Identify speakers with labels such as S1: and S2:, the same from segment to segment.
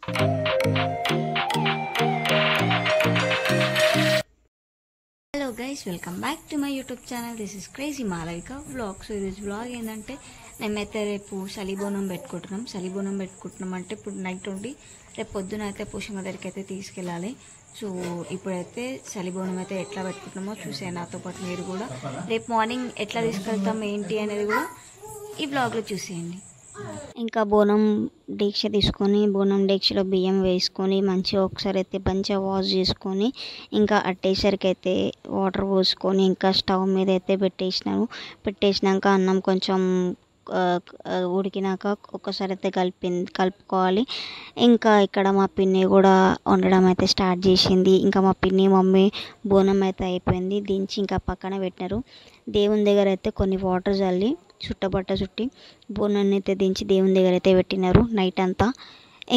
S1: Hello guys, welcome back to my YouTube channel. This is crazy Malavika vlog. So ఈరోజు vlog ఏంటంటే, మేమైతే రేపు సలిబోనం పెట్టుకుంటున్నాం అంటే ఇప్పుడు నైట్ ఉండి రేపు పొద్దున అయితే పోషమ్మ దగ్గరికి అయితే తీసుకెళ్ళాలి. సో ఇప్పుడైతే సలిబోనం అయితే ఎట్లా పెట్టుకుంటున్నామో చూసేయండి. నాతో పాటు మీరు కూడా రేపు మార్నింగ్ ఎట్లా తీసుకెళ్తాం ఏంటి అనేది కూడా ఈ వ్లాగ్లో చూసేయండి. ఇంకా బోనం దీక్ష తీసుకొని బోనం దీక్షలో బియ్యం వేసుకొని మంచిగా ఒకసారి అయితే మంచిగా వాష్ చేసుకొని ఇంకా అట్టేసరికి అయితే వాటర్ పోసుకొని ఇంకా స్టవ్ మీద అయితే పెట్టేసినాక అన్నం కొంచెం ఉడికినాక ఒక్కసారి అయితే కలుపుకోవాలి. ఇంకా ఇక్కడ మా పిన్ని కూడా వండడం అయితే స్టార్ట్ చేసింది. ఇంకా మా పిన్ని మమ్మీ బోనం అయితే అయిపోయింది, దించి ఇంకా పక్కన పెట్టినారు. దేవుని దగ్గర అయితే కొన్ని వాటర్ చల్లి చుట్టబట్ట చుట్టి బోనాన్ని అయితే దించి దేవుని దగ్గర అయితే పెట్టినారు నైట్ అంతా.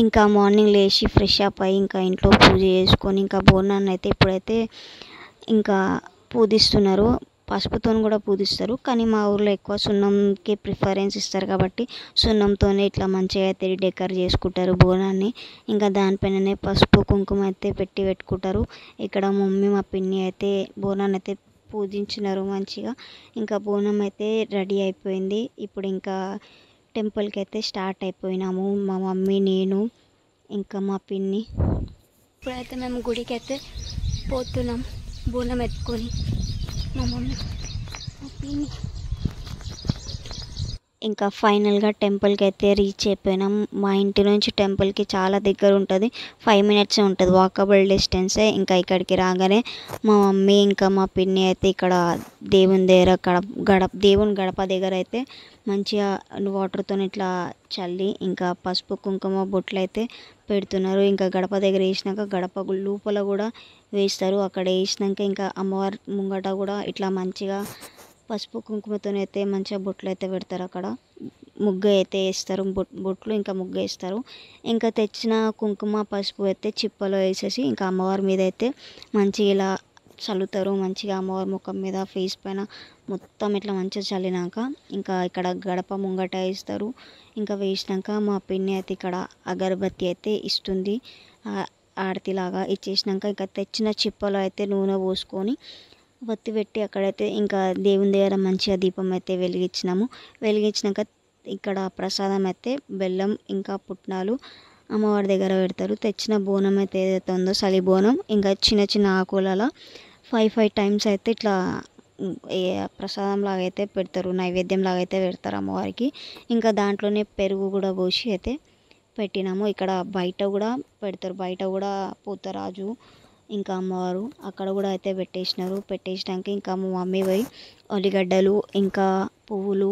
S1: ఇంకా మార్నింగ్ లేచి ఫ్రెష్ అప్ అయ్యి ఇంకా ఇంట్లో పూజ చేసుకొని ఇంకా బోనాన్ని అయితే ఇప్పుడైతే ఇంకా పూజిస్తున్నారు. పసుపుతో కూడా పూజిస్తారు, కానీ మా ఊర్లో ఎక్కువ సున్నంకి ప్రిఫరెన్స్ ఇస్తారు కాబట్టి సున్నంతోనే ఇట్లా మంచిగా అయితే డెకరేట్ చేసుకుంటారు బోనాన్ని. ఇంకా దానిపైననే పసుపు కుంకుమ అయితే పెట్టుకుంటారు. ఇక్కడ మమ్మీ మా పిన్ని అయితే బోనాన్ని అయితే పూజించినారు మంచిగా. ఇంకా బోనం అయితే రెడీ అయిపోయింది. ఇప్పుడు ఇంకా టెంపుల్కి అయితే స్టార్ట్ అయిపోయినాము, మా మమ్మీ, నేను, ఇంకా మా పిన్ని. ఇప్పుడైతే మేము గుడికి అయితే పోతున్నాం బోనం ఎత్తుకొని. మా మమ్మీ, మా పిన్ని. ఇంకా ఫైనల్గా టెంపుల్కి అయితే రీచ్ అయిపోయినాం. మా ఇంటి నుంచి టెంపుల్కి చాలా దగ్గర ఉంటుంది, 5 minutes ఉంటుంది వాకబుల్ డిస్టెన్సే. ఇంకా ఇక్కడికి రాగానే మా మమ్మీ ఇంకా మా పిన్ని అయితే ఇక్కడ దేవుని దగ్గర దేవుని గడప దగ్గర అయితే మంచిగా వాటర్తో ఇట్లా చల్లి ఇంకా పసుపు కుంకుమ బొట్లు అయితే పెడుతున్నారు. ఇంకా గడప దగ్గర వేసినాక గడప లోపల కూడా వేస్తారు. అక్కడ వేసినాక ఇంకా అమ్మవారి ముంగట కూడా ఇట్లా మంచిగా పసుపు కుంకుమతో అయితే మంచిగా బొట్లు అయితే పెడతారు. అక్కడ ముగ్గు అయితే వేస్తారు, బొట్లు ఇంకా ముగ్గు వేస్తారు. ఇంకా తెచ్చిన కుంకుమ పసుపు అయితే చిప్పలో వేసేసి ఇంకా అమ్మవారి మీద అయితే మంచిగా ఇలా చల్లుతారు. మంచిగా అమ్మవారి ముఖం మీద, ఫేస్ పైన మొత్తం ఇట్లా మంచిగా చల్లినాక ఇంకా ఇక్కడ గడప ముంగట వేస్తారు. ఇంకా వేసినాక మా పిన్ని అయితే ఇక్కడ అగరబత్తి అయితే ఇస్తుంది, ఆరతిలాగా ఇచ్చేసినాక ఇంకా తెచ్చిన చిప్పలో అయితే నూనె పోసుకొని బత్తి పెట్టి అక్కడైతే ఇంకా దేవుని దగ్గర మంచిగా దీపం అయితే వెలిగించినాక ఇక్కడ ప్రసాదం అయితే బెల్లం ఇంకా పుట్నాలు అమ్మవారి దగ్గర పెడతారు. తెచ్చిన బోనం అయితే ఏదైతే ఉందో సలి బోనం ఇంకా చిన్న చిన్న ఆకులలో 5 times అయితే ఇట్లా ప్రసాదం లాగా అయితే పెడతారు, నైవేద్యం లాగా అయితే పెడతారు అమ్మవారికి. ఇంకా దాంట్లోనే పెరుగు కూడా పోసి అయితే పెట్టినాము. ఇక్కడ బయట కూడా పెడతారు, బయట కూడా పూతరాజు ఇంకా అమ్మవారు అక్కడ కూడా అయితే పెట్టేసినాక ఇంకా మా మమ్మీ పోయి ఉల్లిగడ్డలు ఇంకా పువ్వులు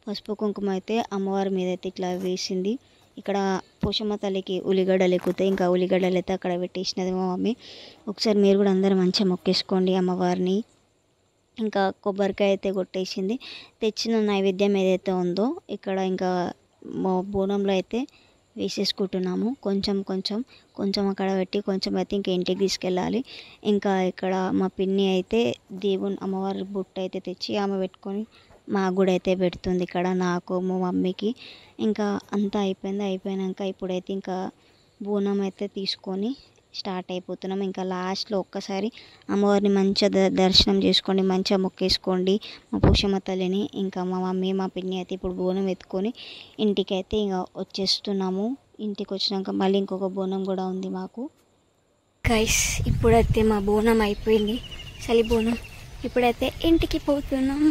S1: పసుపు కుంకుమ అయితే అమ్మవారి మీద అయితే ఇట్లా వేసింది. ఇక్కడ పోషమ్మ తల్లికి ఉల్లిగడ్డలు ఎక్కుతాయి, ఇంకా ఉల్లిగడ్డలు అయితే అక్కడ పెట్టేసినది మా మమ్మీ. ఒకసారి మీరు కూడా అందరూ మంచిగా మొక్కేసుకోండి అమ్మవారిని. ఇంకా కొబ్బరికాయ అయితే కొట్టేసింది. తెచ్చిన నైవేద్యం ఏదైతే ఉందో ఇక్కడ ఇంకా బోనంలో అయితే వేసేసుకుంటున్నాము. కొంచెం అక్కడ పెట్టి కొంచెం అయితే ఇంకా ఇంటికి తీసుకెళ్ళాలి. ఇంకా ఇక్కడ మా పిన్ని అయితే దేవుని అమ్మవారి బుట్ట అయితే తెచ్చి ఆమె పెట్టుకొని మాకు కూడా అయితే పెడుతుంది, ఇక్కడ నాకు మా మమ్మీకి. ఇంకా అంతా అయిపోయినాక ఇప్పుడైతే ఇంకా బోనం అయితే తీసుకొని స్టార్ట్ అయిపోతున్నాం. ఇంకా లాస్ట్లో ఒక్కసారి అమ్మవారిని మంచిగా దర్శనం చేసుకోండి, మంచిగా మొక్కేసుకోండి మా పోషమ్మ తల్లిని. ఇంకా మా మమ్మీ మా పిన్ని అయితే ఇప్పుడు బోనం ఎత్తుకొని ఇంటికి అయితే ఇంకా వచ్చేస్తున్నాము. ఇంటికి వచ్చినాక మళ్ళీ ఇంకొక బోనం కూడా ఉంది మాకు. గైస్, ఇప్పుడైతే మా బోనం అయిపోయింది, చలి బోనం. ఇప్పుడైతే ఇంటికి పోతున్నాం.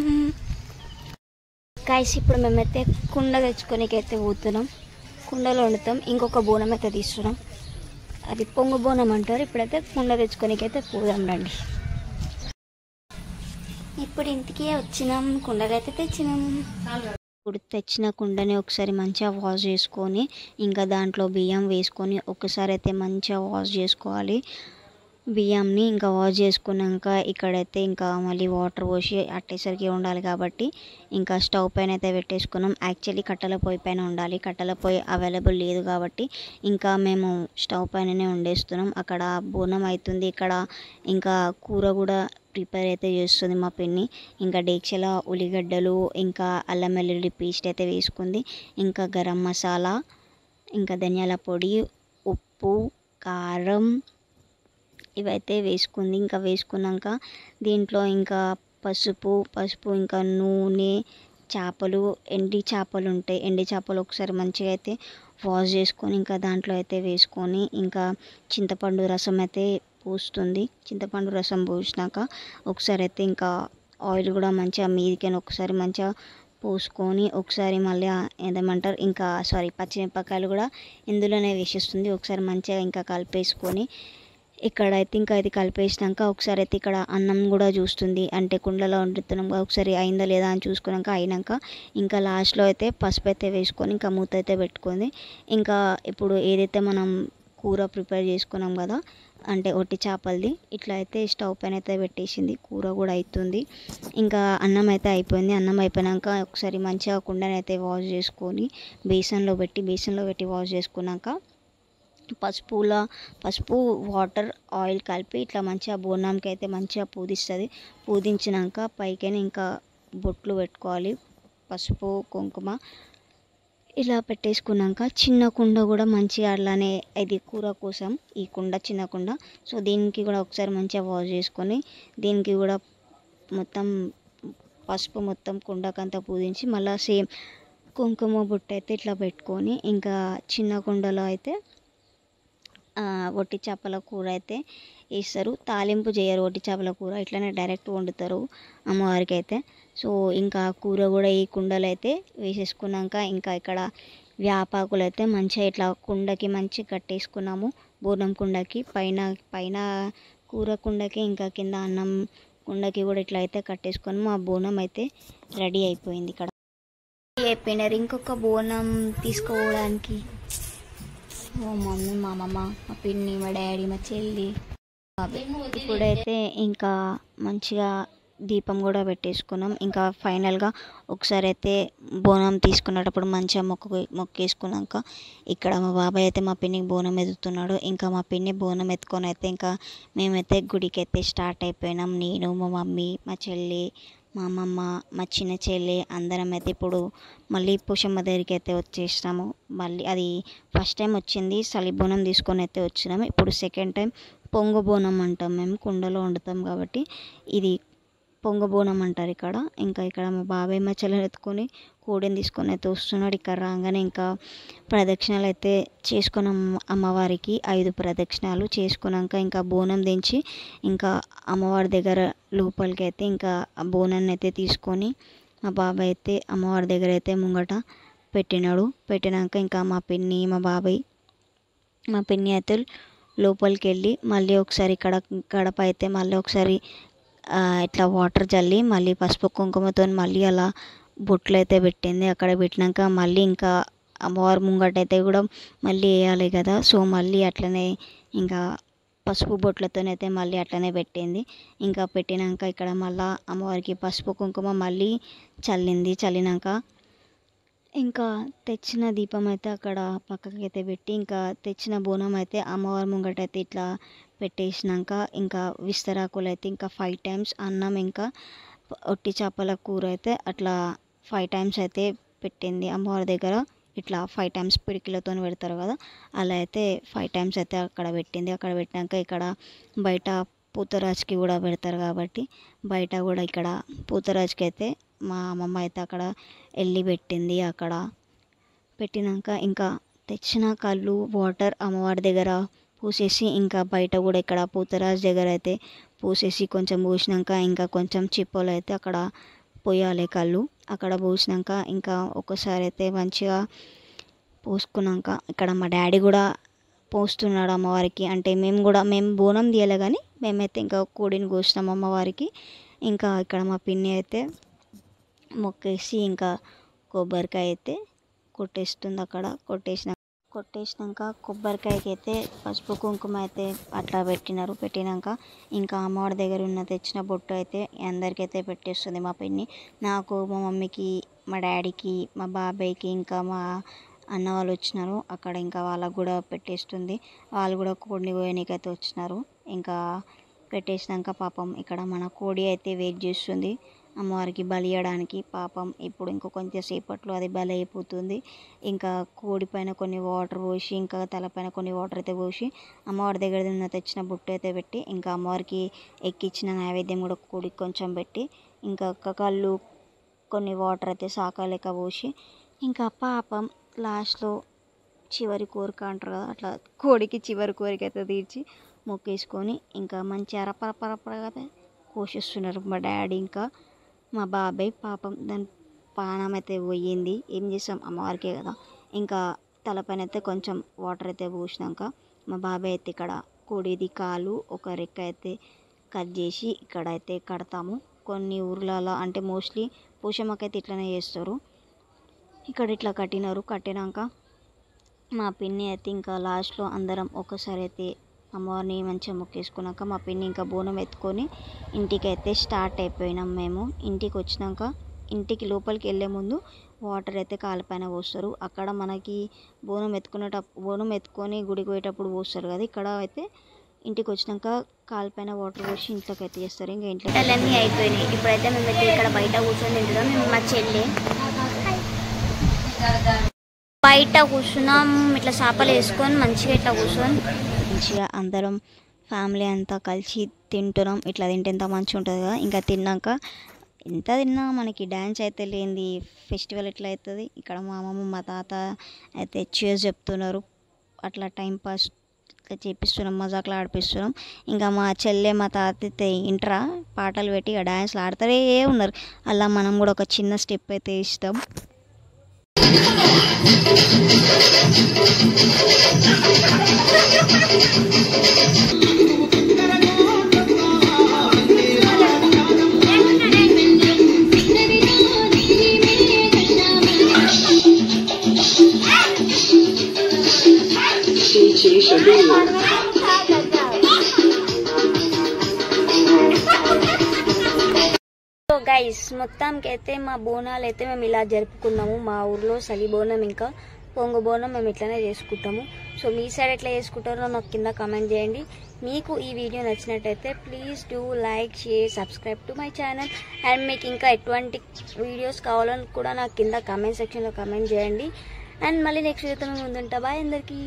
S1: గైస్, ఇప్పుడు మేమైతే కుండ తెచ్చుకోనికైతే పోతున్నాం, కుండలో వండుతాం. ఇంకొక బోనం అయితే తీస్తున్నాం, అది పొంగు బోనం అంటారు. ఇప్పుడైతే కుండ తెచ్చుకోనికైతే పోదాం రండి. ఇప్పుడు ఇంటికి వచ్చినాం, కుండలు అయితే తెచ్చినాం. ఇప్పుడు తెచ్చిన కుండని ఒకసారి మంచిగా వాష్ చేసుకొని ఇంకా దాంట్లో బియ్యం వేసుకొని ఒకసారి అయితే మంచిగా వాష్ చేసుకోవాలి బియ్యంని. ఇంకా వాష్ చేసుకున్నాక ఇక్కడైతే ఇంకా మళ్ళీ వాటర్ పోసి అట్టేసరికి ఉండాలి కాబట్టి ఇంకా స్టవ్ పైన అయితే పెట్టేసుకున్నాం. యాక్చువల్లీ కట్టెల పొయ్యి పైన ఉండాలి, కట్టెల పొయ్యి అవైలబుల్ లేదు కాబట్టి ఇంకా మేము స్టవ్ పైననే వండేస్తున్నాం. అక్కడ బోనం అవుతుంది, ఇక్కడ ఇంకా కూర కూడా ప్రిపేర్ అయితే చేస్తుంది మా పిన్ని. ఇంకా డేక్షలో ఉల్లిగడ్డలు ఇంకా అల్లం వెల్లుల్లి పేస్ట్ అయితే వేసుకుంది, ఇంకా గరం మసాలా ఇంకా ధనియాల పొడి ఉప్పు, కారం ఇవైతే వేసుకుంది. ఇంకా వేసుకున్నాక దీంట్లో ఇంకా పసుపు ఇంకా నూనె, చేపలు, ఎండి చేపలు ఉంటాయి, ఎండి చేపలు ఒకసారి మంచిగా అయితే వాష్ చేసుకొని ఇంకా దాంట్లో అయితే వేసుకొని ఇంకా చింతపండు రసం అయితే పోస్తుంది. చింతపండు రసం పోసినాక ఒకసారి అయితే ఇంకా ఆయిల్ కూడా మంచిగా మీదికని ఒకసారి మంచిగా పోసుకొని ఒకసారి మళ్ళీ ఏదేమంటారు ఇంకా పచ్చిమిరపకాయలు కూడా ఇందులోనే వేసేస్తుంది. ఒకసారి మంచిగా ఇంకా కలిపేసుకొని ఇక్కడైతే ఇంకా ఇది కలిపేసినాక ఒకసారి అయితే ఇక్కడ అన్నం కూడా చూస్తుంది. అంటే కుండలో వండుతున్నాం ఒకసారి అయిందా లేదా అని చూసుకున్నాక అయినాక ఇంకా లాస్ట్లో అయితే పసుపు అయితే వేసుకొని ఇంకా మూత అయితే పెట్టుకుంది. ఇంకా ఇప్పుడు ఏదైతే మనం కూర ప్రిపేర్ చేసుకున్నాం కదా, అంటే ఒట్టి చేపలది, ఇట్లా అయితే స్టవ్ పైన అయితే పెట్టేసింది. కూర కూడా అవుతుంది. ఇంకా అన్నం అయితే అయిపోయింది. అన్నం అయిపోయినాక ఒకసారి మంచిగా కుండని అయితే వాష్ చేసుకొని బేసన్లో పెట్టి వాష్ చేసుకున్నాక పసుపు, వాటర్, ఆయిల్ కలిపి ఇట్లా మంచిగా బోనంకి అయితే మంచిగా పూజిస్తుంది. పూజించినాక పైకైనా ఇంకా బొట్లు పెట్టుకోవాలి, పసుపు కుంకుమ ఇలా పెట్టేసుకున్నాక చిన్న కుండ కూడా మంచిగా అట్లానే ఇది కూర కోసం ఈ కుండ చిన్న కుండ. సో దీనికి కూడా ఒకసారి మంచిగా వాష్ చేసుకొని దీనికి కూడా మొత్తం పసుపు మొత్తం కుండకంతా పూజించి మళ్ళీ సేమ్ కుంకుమ బొట్టు అయితే ఇట్లా పెట్టుకొని ఇంకా చిన్న కుండలో అయితే ఒట్టి చేపల కూర అయితే వేస్తారు. తాలింపు చేయరు ఒట్టి చేపల కూర, ఇట్లనే డైరెక్ట్ వండుతారు అమ్మవారికి అయితే. సో ఇంకా కూర కూడా ఈ కుండలో అయితే వేసేసుకున్నాక ఇంకా ఇక్కడ వేపాకులు అయితే మంచిగా ఇట్లా కుండకి మంచిగా కట్టేసుకున్నాము. బోనం కుండకి పైన కూర కుండకి ఇంకా కింద అన్నం కుండకి కూడా ఇట్లా అయితే కట్టేసుకొని మా బోనం అయితే రెడీ అయిపోయింది. ఇక్కడ అయిపోయినారు ఇంకొక బోనం తీసుకోవడానికి మా మమ్మీ, మా అమ్మమ్మ, మా పిన్ని, మా డాడీ, మా చెల్లి. ఇప్పుడైతే ఇంకా మంచిగా దీపం కూడా పెట్టేసుకున్నాం. ఇంకా ఫైనల్గా ఒకసారి అయితే బోనం తీసుకునేటప్పుడు మంచిగా మొక్కేసుకున్నాక ఇక్కడ మా బాబాయ్ అయితే మా పిన్నికి బోనం ఎత్తుతున్నాడు. ఇంకా మా పిన్ని బోనం ఎత్తుకొని అయితే ఇంకా మేమైతే గుడికి అయితే స్టార్ట్ అయిపోయినాం. నేను, మా మమ్మీ, మా చెల్లి, మా అమ్మమ్మ, మా చిన్న చెల్లి అందరం అయితే ఇప్పుడు మళ్ళీ పోషమ్మ దగ్గరికి అయితే వచ్చేసినాము. మళ్ళీ అది ఫస్ట్ టైం వచ్చింది సలి బోనం తీసుకొని అయితే వచ్చినాము. ఇప్పుడు సెకండ్ టైం పొంగు బోనం అంటాం, మేము కుండలో వండుతాం కాబట్టి ఇది పొంగు బోనం అంటారు ఇక్కడ. ఇంకా ఇక్కడ మా బాబాయ్ మా చెల్లెని ఎత్తుకొని కోడిని తీసుకొని అయితే వస్తున్నాడు. ఇక్కడ రాగానే ఇంకా ప్రదక్షిణలు అయితే చేసుకున్నాం అమ్మవారికి 5 ప్రదక్షిణాలు చేసుకున్నాక ఇంకా బోనం దించి ఇంకా అమ్మవారి దగ్గర లోపలికి అయితే ఇంకా ఆ బోనాన్ని అయితే తీసుకొని మా బాబాయ్ అయితే అమ్మవారి దగ్గర అయితే ముంగట పెట్టినాక ఇంకా మా పిన్ని, మా బాబాయ్, మా పిన్ని అయితే లోపలికి వెళ్ళి మళ్ళీ ఒకసారి ఇక్కడ గడప అయితే మళ్ళీ ఒకసారి ఇట్లా వాటర్ చల్లి మళ్ళీ పసుపు కుంకుమతో మళ్ళీ అలా బొట్లు అయితే పెట్టింది. అక్కడ పెట్టినాక మళ్ళీ ఇంకా అమ్మవారి ముంగట అయితే కూడా మళ్ళీ వేయాలి కదా, సో మళ్ళీ అట్లనే ఇంకా పసుపు బొట్లతోనైతే మళ్ళీ అట్లనే పెట్టింది. ఇంకా పెట్టినాక ఇక్కడ మళ్ళీ అమ్మవారికి పసుపు కుంకుమ మళ్ళీ చల్లినాక ఇంకా తెచ్చిన దీపం అయితే అక్కడ పక్కకి అయితే పెట్టి ఇంకా తెచ్చిన బోనం అయితే అమ్మవారి ముంగట అయితే ఇట్లా పెట్టేసినాక ఇంకా విస్తరాకులు అయితే ఇంకా 5 టైమ్స్ అన్నం ఇంకా ఒట్టి చేపల కూర అయితే అట్లా 5 టైమ్స్ అయితే పెట్టింది అమ్మవారి దగ్గర. ఇట్లా 5 టైమ్స్ పిడికిలతో పెడతారు కదా, అలా అయితే 5 టైమ్స్ అయితే అక్కడ పెట్టింది. అక్కడ పెట్టినాక ఇక్కడ బయట పూతరాజుకి కూడా పెడతారు కాబట్టి బయట కూడా ఇక్కడ పూతరాజుకి అయితే మా అమ్మమ్మ అయితే అక్కడ వెళ్ళి పెట్టింది. అక్కడ పెట్టినాక ఇంకా తెచ్చిన కళ్ళు వాటర్ అమ్మవారి దగ్గర పూసేసి ఇంకా బయట కూడా ఇక్కడ పూతరాజు దగ్గర అయితే పూసేసి కొంచెం పోసినాక ఇంకా కొంచెం చిప్పలు అయితే అక్కడ పోయాలి కళ్ళు. అక్కడ పోసినాక ఇంకా ఒకసారి అయితే మంచిగా పోసుకున్నాక ఇక్కడ మా డాడీ కూడా పోస్తున్నాడు అమ్మవారికి. అంటే మేము బోనం తీయలే కానీ మేమైతే ఇంకా కోడిని కోసినాం అమ్మవారికి. ఇంకా ఇక్కడ మా పిన్ని అయితే మొక్కేసి ఇంకా కొబ్బరికాయ అయితే కొట్టేస్తుంది. అక్కడ కొట్టేసినాక కొబ్బరికాయకి అయితే పసుపు కుంకుమ అయితే అట్లా పెట్టినాక ఇంకా అమ్మవారి దగ్గర ఉన్న తెచ్చిన బొట్టు అయితే అందరికైతే పెట్టేస్తుంది మా పిన్ని. నాకు, మా మమ్మీకి, మా డాడీకి, మా బాబాయ్కి ఇంకా మా అన్న వాళ్ళు వచ్చినారు అక్కడ ఇంకా వాళ్ళకు కూడా పెట్టేస్తుంది. వాళ్ళు కూడా కోడిని కోయడానికి అయితే వచ్చినారు. ఇంకా పెట్టేసినాక పాపం ఇక్కడ మన కోడి అయితే వెయిట్ చేస్తుంది. అమ్మవారికి బలియడానికి. పాపం ఇప్పుడు ఇంకో కొంచెం సేపట్లో అది బలి అయిపోతుంది. ఇంకా కోడి పైన కొన్ని వాటర్ పోసి, ఇంకా తలపైన కొన్ని వాటర్ అయితే పోసి, అమ్మవారి దగ్గర ఉన్న తెచ్చిన బుట్టు అయితే పెట్టి, ఇంకా అమ్మవారికి ఎక్కించిన నైవేద్యం కూడా కోడికి కొంచెం పెట్టి, ఇంకా కళ్ళు కొన్ని వాటర్ అయితే శాఖ లెక్క పోసి, ఇంకా పాపం లాస్ట్లో చివరి కోరిక అంటారు కదా, అట్లా కోడికి చివరి కోరిక అయితే తీర్చి మొక్కేసుకొని ఇంకా మంచి అరపరపరపరగా కోసిస్తున్నారు మా డాడీ ఇంకా మా బాబాయ్. పాపం దాని పానం అయితే పోయింది, ఏం చేసాం అమ్మవారికే కదా. ఇంకా తలపైన అయితే కొంచెం వాటర్ అయితే పోసినాక మా బాబాయ్ అయితే ఇక్కడ కోడిది కాలు ఒక రెక్క అయితే కట్ చేసి ఇక్కడ అయితే కడతాము. కొన్ని ఊర్లలో అంటే మోస్ట్లీ పోషమ్మకైతే ఇట్లనే చేస్తారు. ఇక్కడ ఇట్లా కట్టినాక మా పిన్ని అయితే ఇంకా లాస్ట్లో అందరం ఒకసారి అయితే అమ్మవారిని మంచిగా మొక్కేసుకున్నాక మా పిన్ని ఇంకా బోనం ఎత్తుకొని ఇంటికైతే స్టార్ట్ అయిపోయినాం. మేము ఇంటికి వచ్చినాక ఇంటికి లోపలికి వెళ్ళే ముందు వాటర్ అయితే కాళ్ళపైన పోస్తారు. అక్కడ మనకి బోనం ఎత్తుకొని గుడికి పోయేటప్పుడు పోస్తారు కదా, ఇక్కడ అయితే ఇంటికి వచ్చినాక కాళ్ళపైన వాటర్ పోసి ఇంట్లోకి అయితే చేస్తారు. ఇంకా ఇంట్లో అన్నీ అయిపోయినాయి. ఇప్పుడైతే మేమైతే ఇక్కడ బయట కూర్చొని తింటున్నాం. మేము మా చెల్లి బయట కూర్చున్నాం, ఇట్లా చేపలు వేసుకొని మంచిగా ఇట్లా కూర్చొని మంచిగా అందరం ఫ్యామిలీ అంతా కలిసి తింటున్నాం. ఇట్లా తింటే ఎంత మంచిగా ఉంటుంది కదా. ఇంకా తిన్నాక ఎంత తిన్నా మనకి డ్యాన్స్ అయితే లేనిది ఫెస్టివల్ ఎట్లా అవుతుంది. ఇక్కడ మా అమ్మమ్మ మా తాత అయితే చేర్స్ చెప్తున్నారు, అట్లా టైంపాస్ చేపిస్తున్నాం, మజాక్లు ఆడిపిస్తున్నాం. ఇంకా మా చెల్లె మా తాత అయితే ఇంట్రా పాటలు పెట్టి ఇక డ్యాన్స్లు ఆడుతూనే ఉన్నారు. అలా మనం కూడా ఒక చిన్న స్టెప్ అయితే ఇస్తాం. సో గైస్ మొత్తానికి అయితే మా బోనాలు అయితే మేము ఇలా జరుపుకున్నాము. మా ఊర్లో సలి బోనం ఇంకా పొంగు బోనం మేము ఇట్లనే చేసుకుంటాము. సో మీ సైడ్ ఎట్లా చేసుకుంటారో నాకు కింద కామెంట్ చేయండి. మీకు ఈ వీడియో నచ్చినట్టయితే please do like, share, subscribe to my channel. And మీకు ఇంకా ఎటువంటి వీడియోస్ కావాలని కూడా నాకు కింద కామెంట్ సెక్షన్లో కామెంట్ చేయండి. అండ్ మళ్ళీ నెక్స్ట్ వీడియోతో మేము ముందుంటా. బాయ్ అందరికీ.